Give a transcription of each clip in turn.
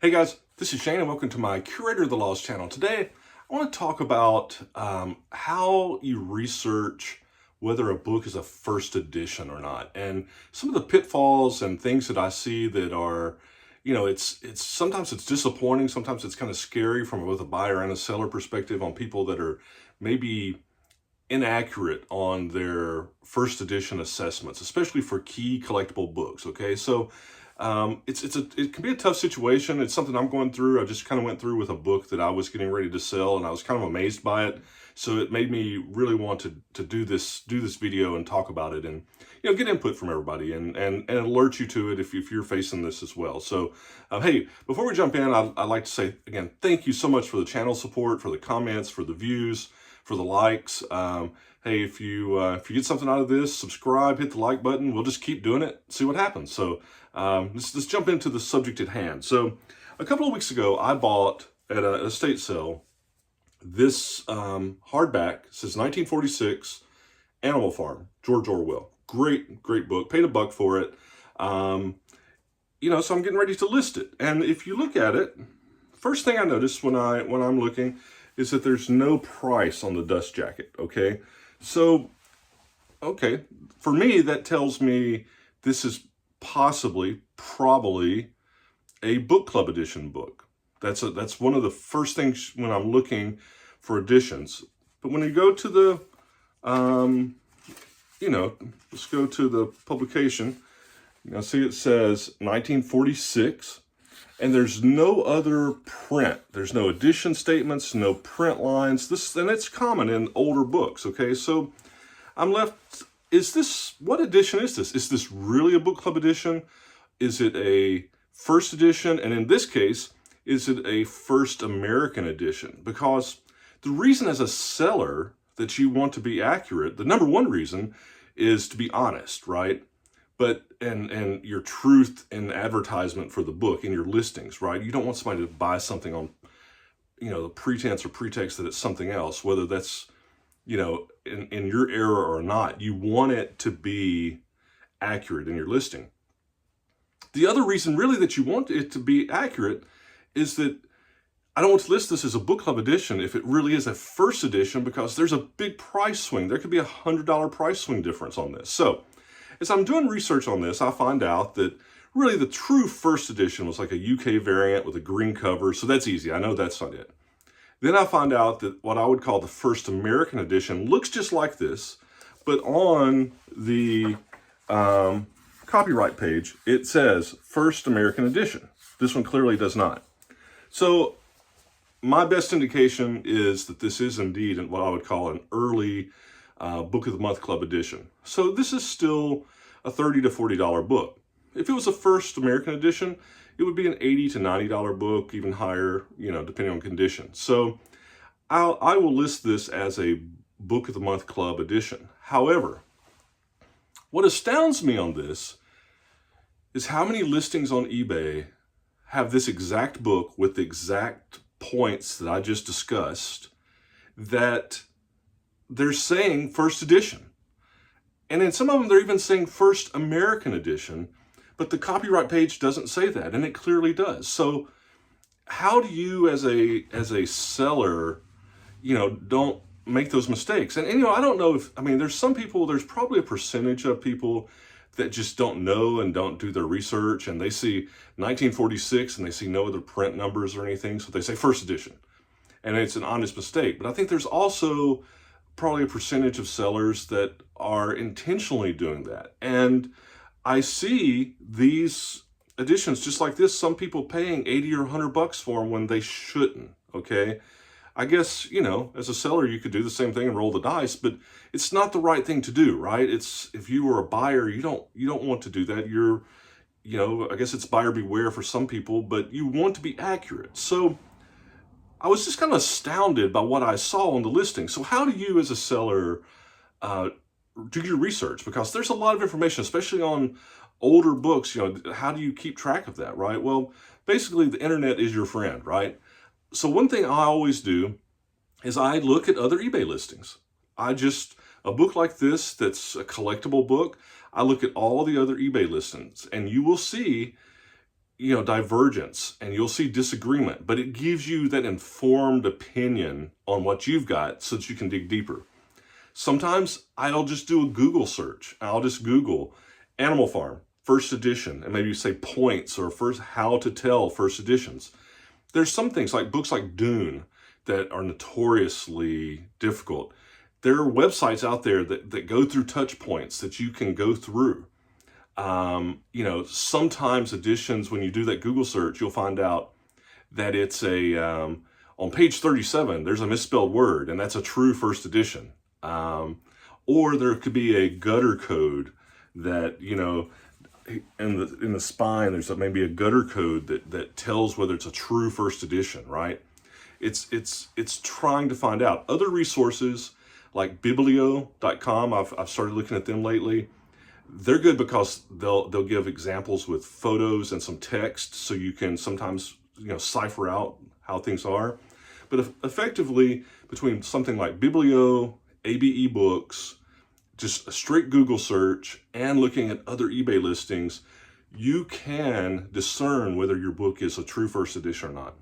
Hey guys, this is Shane and welcome to my Curator of the Laws channel. Today, I want to talk about how you research whether a book is a first edition or not, and some of the pitfalls and things that I see that are, it's sometimes it's disappointing, sometimes it's kind of scary from both a buyer and a seller perspective on people that are maybe inaccurate on their first edition assessments, especially for key collectible books. Okay, so it can be a tough situation. It's something I'm going through. I just kind of went through with a book that I was getting ready to sell, and I was kind of amazed by it. So it made me really want to do this video and talk about it, and get input from everybody and alert you to it if you're facing this as well. So hey, before we jump in, I'd like to say again, thank you so much for the channel support, for the comments, for the views, for the likes. Hey, if you get something out of this, subscribe, hit the like button. We'll just keep doing it, see what happens. So let's jump into the subject at hand. So a couple of weeks ago, I bought at an estate sale this hardback. It says 1946 Animal Farm, George Orwell. Great book. Paid $1 for it. So I'm getting ready to list it. And if you look at it, first thing I noticed when I'm looking is that there's no price on the dust jacket. Okay, so for me that tells me this is probably a book club edition book. That's one of the first things when I'm looking for editions. But when you go to the let's go to the publication. See it says 1946. And there's no other print. There's no edition statements, no print lines. And it's common in older books, okay? So I'm left, what edition is this? Is this really a book club edition? Is it a first edition? And in this case, is it a first American edition? Because the reason as a seller that you want to be accurate, the number one reason is to be honest, right? But and your truth in advertisement for the book in your listings, right? You don't want somebody to buy something on, the pretense or pretext that it's something else, whether that's, in your era or not. You want it to be accurate in your listing. The other reason really that you want it to be accurate is that I don't want to list this as a book club edition if it really is a first edition, because there's a big price swing. There could be $100 price swing difference on this. So as I'm doing research on this, I find out that really the true first edition was like a UK variant with a green cover. So that's easy. I know that's not it. Then I find out that what I would call the first American edition looks just like this, but on the copyright page, it says first American edition. This one clearly does not. So my best indication is that this is indeed what I would call an early Book of the Month Club edition. So this is still a $30 to $40 book. If it was a first American edition, it would be an $80 to $90 book, even higher, depending on condition. So I will list this as a Book of the Month Club edition. However, what astounds me on this is how many listings on eBay have this exact book with the exact points that I just discussed that they're saying first edition. And in some of them, they're even saying first American edition, but the copyright page doesn't say that, and it clearly does. So how do you as a seller, don't make those mistakes? And I don't know there's probably a percentage of people that just don't know and don't do their research, and they see 1946 and they see no other print numbers or anything, so they say first edition. And it's an honest mistake. But I think there's also probably a percentage of sellers that are intentionally doing that. And I see these editions just like this, some people paying 80 or $100 for them when they shouldn't, okay? I guess, as a seller, you could do the same thing and roll the dice, but it's not the right thing to do, right? If you were a buyer, you don't want to do that. I guess it's buyer beware for some people, but you want to be accurate. So I was just kind of astounded by what I saw on the listing. So how do you as a seller do your research? Because there's a lot of information, especially on older books. How do you keep track of that, right? Well, basically the internet is your friend, right? So one thing I always do is I look at other eBay listings. A book like this that's a collectible book, I look at all the other eBay listings, and you will see divergence, and you'll see disagreement, but it gives you that informed opinion on what you've got so that you can dig deeper. Sometimes I'll just do a Google search. I'll just Google Animal Farm, first edition, and maybe you say points or first how to tell first editions. There's some things like books like Dune that are notoriously difficult. There are websites out there that go through touch points that you can go through. Sometimes editions, when you do that Google search, you'll find out that it's on page 37, there's a misspelled word, and that's a true first edition. Or there could be a gutter code that, in the spine, there's maybe a gutter code that tells whether it's a true first edition, right? It's trying to find out. Other resources like biblio.com, I've started looking at them lately. They're good because they'll give examples with photos and some text, so you can sometimes cipher out how things are. But effectively, between something like Biblio, ABE Books, just a straight Google search, and looking at other eBay listings, you can discern whether your book is a true first edition or not.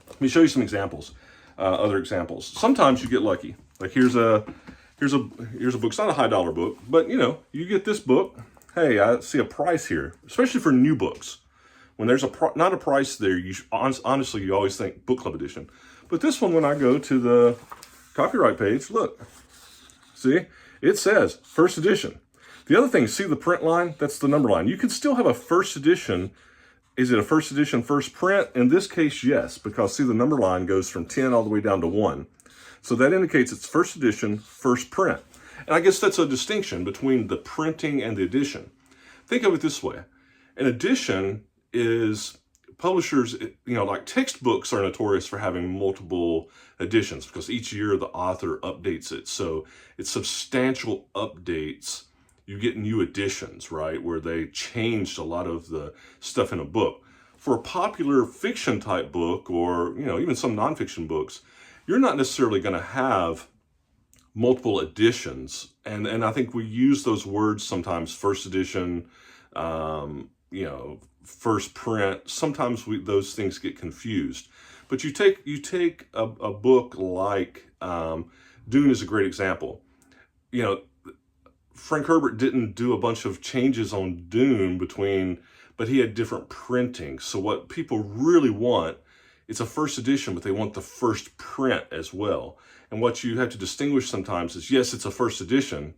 Let me show you some examples, other examples. Sometimes you get lucky. Like here's a book. It's not a high dollar book, but you get this book. Hey, I see a price here, especially for new books. When there's not a price there, honestly, you always think book club edition. But this one, when I go to the copyright page, look, see, it says first edition. The other thing, see the print line? That's the number line. You can still have a first edition. Is it a first edition, first print? In this case, yes, because see the number line goes from 10 all the way down to 1. So that indicates it's first edition, first print. And I guess that's a distinction between the printing and the edition. Think of it this way. An edition is publishers, like textbooks are notorious for having multiple editions because each year the author updates it. So it's substantial updates. You get new editions, right, where they changed a lot of the stuff in a book. For a popular fiction type book or, even some nonfiction books, you're not necessarily going to have multiple editions. And I think we use those words sometimes, first edition, first print. Sometimes those things get confused. But you take a book like Dune is a great example. Frank Herbert didn't do a bunch of changes on Dune but he had different printing. So what people really want, it's a first edition, but they want the first print as well. And what you have to distinguish sometimes is, yes, it's a first edition,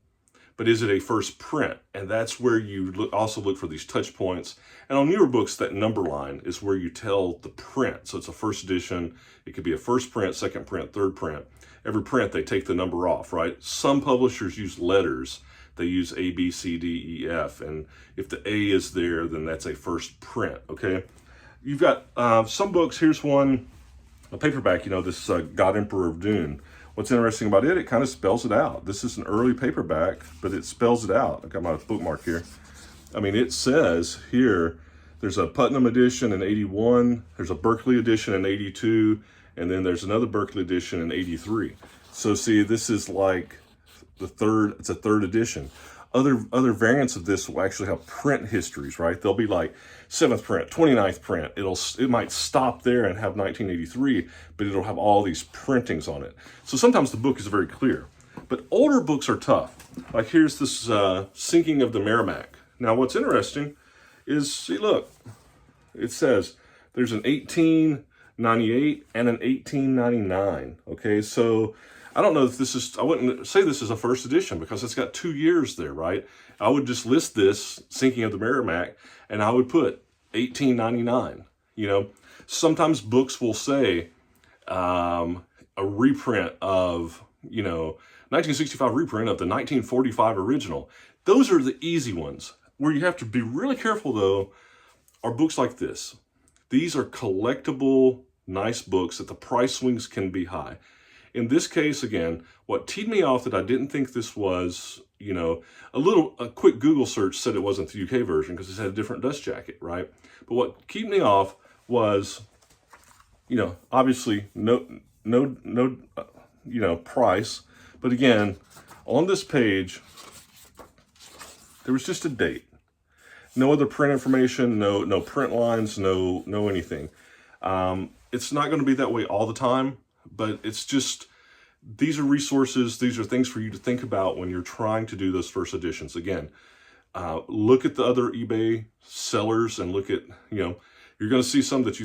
but is it a first print? And that's where you also look for these touch points. And on newer books, that number line is where you tell the print. So it's a first edition. It could be a first print, second print, third print. Every print, they take the number off, right? Some publishers use letters. They use A, B, C, D, E, F. And if the A is there, then that's a first print, okay? You've got some books. Here's one, a paperback, this God Emperor of Dune. What's interesting about it kind of spells it out. This is an early paperback, but it spells it out. I got my bookmark here. I mean, it says here, there's a Putnam edition in 81, there's a Berkeley edition in 82, and then there's another Berkeley edition in 83. So see, this is like it's a third edition. Other variants of this will actually have print histories, right? They'll be like 7th print, 29th print. It might stop there and have 1983, but it'll have all these printings on it. So sometimes the book is very clear. But older books are tough. Like here's this Sinking of the Merrimack. Now what's interesting is, see, look, it says there's an 1898 and an 1899. Okay, so I don't know if I wouldn't say this is a first edition because it's got 2 years there, right? I would just list this, Sinking of the Merrimack, and I would put 1899. Sometimes books will say a reprint of, 1965 reprint of the 1945 original. Those are the easy ones. Where you have to be really careful, though, are books like this. These are collectible, nice books that the price swings can be high. In this case, again, what teed me off that I didn't think this was, a quick Google search said it wasn't the UK version because it had a different dust jacket, right? But what kept me off was, obviously no, price. But again, on this page, there was just a date. No other print information, no print lines, no anything. It's not going to be that way all the time, but it's just, these are resources, these are things for you to think about when you're trying to do those first editions. Again, look at the other eBay sellers and look at, you're going to see some that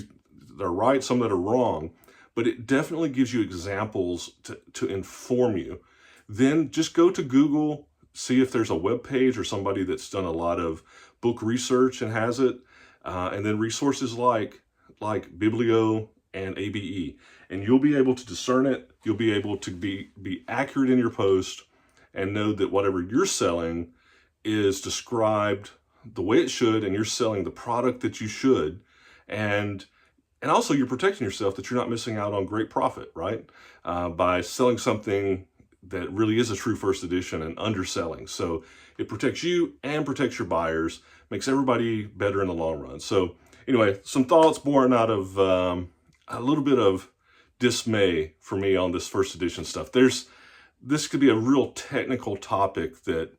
are right, some that are wrong, but it definitely gives you examples to inform you. Then just go to Google, see if there's a web page or somebody that's done a lot of book research and has it, and then resources like Biblio and ABE, and you'll be able to discern it. You'll be able to be accurate in your post and know that whatever you're selling is described the way it should, and you're selling the product that you should, and also you're protecting yourself, that you're not missing out on great profit, right? By selling something that really is a true first edition and underselling. So it protects you and protects your buyers, makes everybody better in the long run. So anyway, some thoughts born out of a little bit of dismay for me on this first edition stuff. This could be a real technical topic that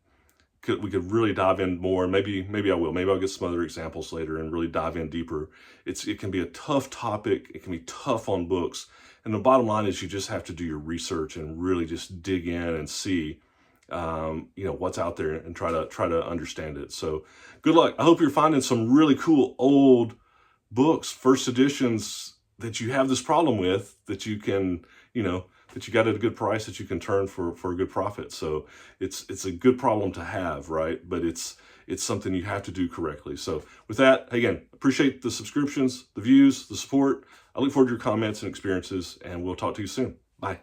we could really dive in more. Maybe I will. Maybe I'll get some other examples later and really dive in deeper. It can be a tough topic. It can be tough on books. And the bottom line is you just have to do your research and really just dig in and see, what's out there and try to understand it. So good luck. I hope you're finding some really cool old books, first editions, that you have this problem with, that you can, that you got at a good price, that you can turn for a good profit. So it's a good problem to have, right? But it's something you have to do correctly. So with that, again, appreciate the subscriptions, the views, the support. I look forward to your comments and experiences, and we'll talk to you soon. Bye.